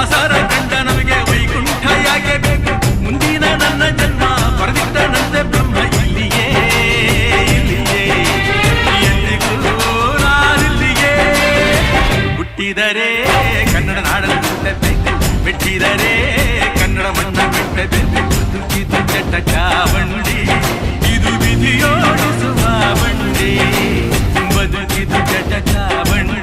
ದಾಸರ ಕಂಡ ನಮಗೆ ವೈಕುಂಠ ಯಾಕೆ ಬೇಕು ಮುಂದಿನ ನನ್ನ ಜನ್ಮ ಬರೆದಿಟ್ಟನಂತೆ ಬ್ರಹ್ಮ ಇಲ್ಲಿಯೇ ಎಂದಿಗೂ ನಾನಿಲ್ಲಿಯೇ ಹುಟ್ಟಿದರೆ ಕನ್ನಡ ನಾಡನ್ನು ಹುಟ್ಟಬೇಕು ಮೆಟ್ಟಿದರೆ ಕನ್ನಡ ಮಣ್ಣ ಬಿಟ್ಟಬೇಕು ಇದು ಕೆಟ್ಟ ಚಾವಂಡಿ ಇದು ವಿಧಿಯೋಡಿಸುವ ಬಂಡಿ ಬದುಕಿದು ಕೆಟ್ಟ ಚಾವಂಡಿ